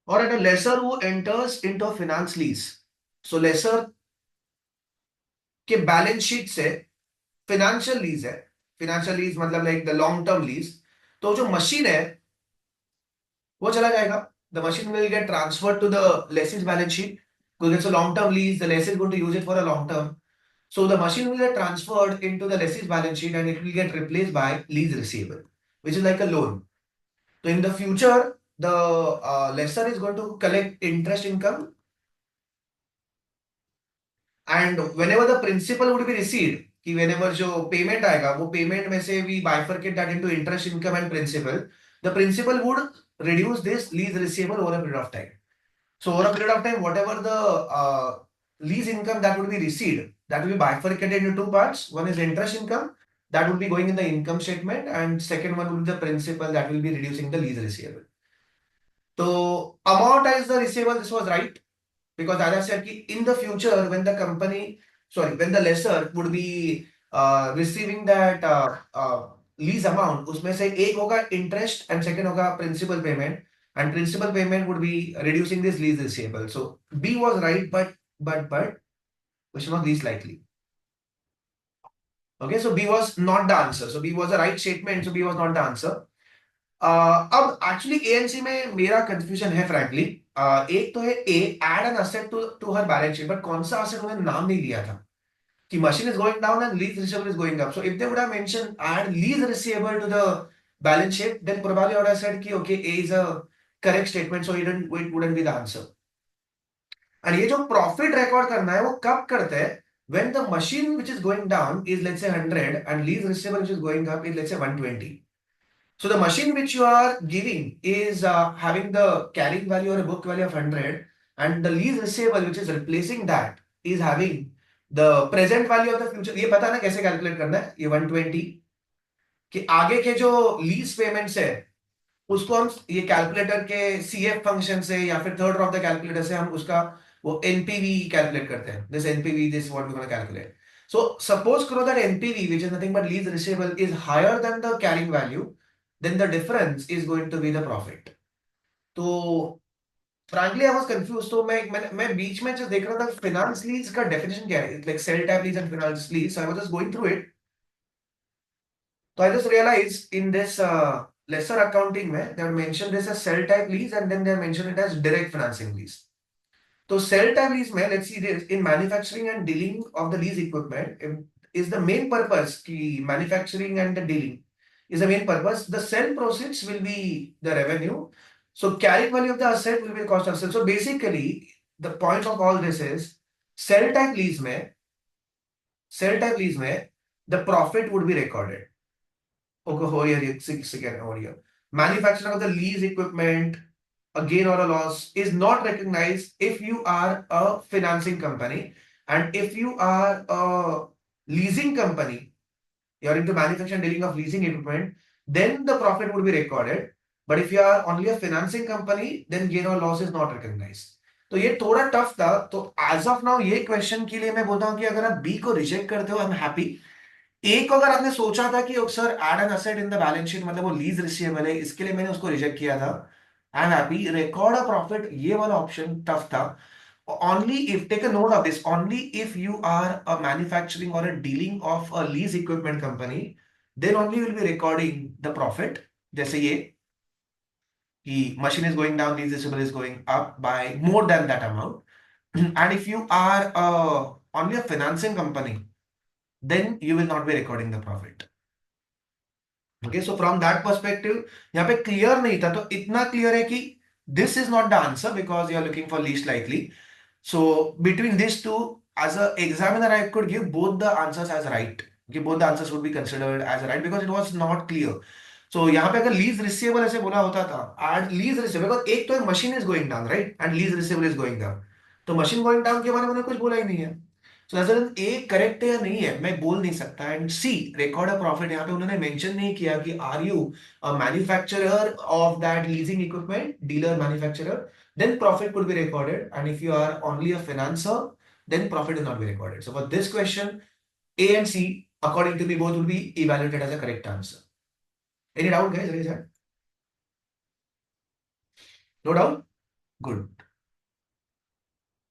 or at a lessor who enters into a finance lease. So lessor के balance sheet से financial lease है, financial lease मतलब like the long term lease, तो जो machine है वो चला जाएगा. The machine will get transferred to the lessee's balance sheet because it's a long term lease. The lessee is going to use it for a long term. So the machine will get transferred into the lessee's balance sheet and it will get replaced by lease receivable, which is like a loan. So in the future, the lessor is going to collect interest income, and whenever the principal would be received, कि whenever जो payment आएगा वो payment में से we bifurcate that into interest income and principal, the principal would reduce this lease receivable over a period of time. So over a period of time, whatever the lease income that would be received, that will be bifurcated into two parts. One is interest income that will be going in the income statement, and second one will be the principal that will be reducing the lease receivable. So amortize the receivable, this was right, because as I said, in the future when the company, sorry, when the lessor would be receiving that lease amount, उसमें से एक होगा interest and second होगा principal payment, and principal payment would be reducing this lease receivable. So B was right, but question was least likely. Okay, so B was not the answer. So B was the right statement. So B was not the answer. अब actually A and C में मेरा confusion है frankly. एक तो है A add an asset to to her balance sheet, but कौन सा asset उन्होंने नाम नहीं लिया था कि machine is going down and lease receivable is going up. So if they would have mention add lease receivable to the balance sheet, then probably I would have said कि okay A is a correct statement, so it wouldn't be the answer. And ये जो profit record करना है वो कब करते हैं? when the machine which is going down is let's say 100 and lease receivable which is going up is let's say 120. So the machine which you are giving is having the carrying value or a book value of 100, and the lease receivable which is replacing that is having the present value of the future. ये पता ना कैसे calculate करना है ये 120 कि आगे के जो लीज पेमेंट्स है उसको हम ये कैलकुलेटर के सीएफ फंक्शन से या फिर थर्ड ऑफ द कैलकुलेटर से हम उसका वो एनपीवी कैलकुलेट करते हैं. This NPV, this what we gonna calculate. So suppose करो that NPV which is nothing but lease receivable is higher than the carrying value, then the difference is going to be the profit. तो frankly I was confuse. तो मैं बीच में जो देख रहा था finance lease का डेफिनेशन क्या है, like sale type lease and finance lease, so I was just going through it. So I just realized in this lesser accounting mein, they have mentioned this as cell type lease and then they have mentioned it as direct financing lease. So cell type lease mein, let's see this, in manufacturing and dealing of the lease equipment is the main purpose. Ki manufacturing and the dealing is the main purpose. The sell proceeds will be the revenue. So carrying value of the asset will be the cost of sale. So basically the point of all this is cell type lease mein, the profit would be recorded. Okay, हो here, second over here. Manufacturing of the lease equipment, a gain or a loss, is not recognized if you are a financing company, and if you are a leasing company, you're into manufacturing and dealing of leasing equipment, then the profit would be recorded. But if you are only a financing company, then gain or loss is not recognized. तो ये थोड़ा tough था. तो as of now ये question के लिए मैं बोलता हूँ कि अगर आप बी को रिजेक्ट करते हो, आई एम हैप्पी. एक अगर आपने सोचा था कि sir add an asset in the balance sheet मतलब वो लीज रिसीवेबल है, इसके लिए मैंने उसको रिजेक्ट किया था, I am happy. Record a profit, ये वाला ऑप्शन टफ था. Only if, take a note of this, only if you are a manufacturing or a dealing of a lease equipment company, then only will be recording the profit. जैसे ये कि machine is going down, lease receivable is going up by more than that amount. And if you are only a financing company, then you will not be recording the profit. Okay, so from that perspective यहाँ पे clear नहीं था, तो इतना clear है कि this is not the answer because you are looking for least likely. So between these two, as an examiner, I could give both the answers as right. Okay, both the answers would be considered as right because it was not clear. So यहाँ पे अगर lease receivable ऐसे बोला होता था, and lease receivable, एक तो machine is going down right and lease receivable is going down, तो मशीन गोइंग डाउन के बारे में उन्होंने कुछ बोला ही नहीं है. सो नजर ए करेक्ट है या नहीं है मैं बोल नहीं सकता. And see record of profit, यहाँ पे उन्होंने मेंशन नहीं किया कि are you a manufacturer of that leasing equipment, dealer manufacturer, then profit could be recorded, and if you are only a financer, then profit will not be recorded. So for this question, A and C according to me both will be evaluated as a correct answer. Any doubt guys, raise hand. No doubt. Good.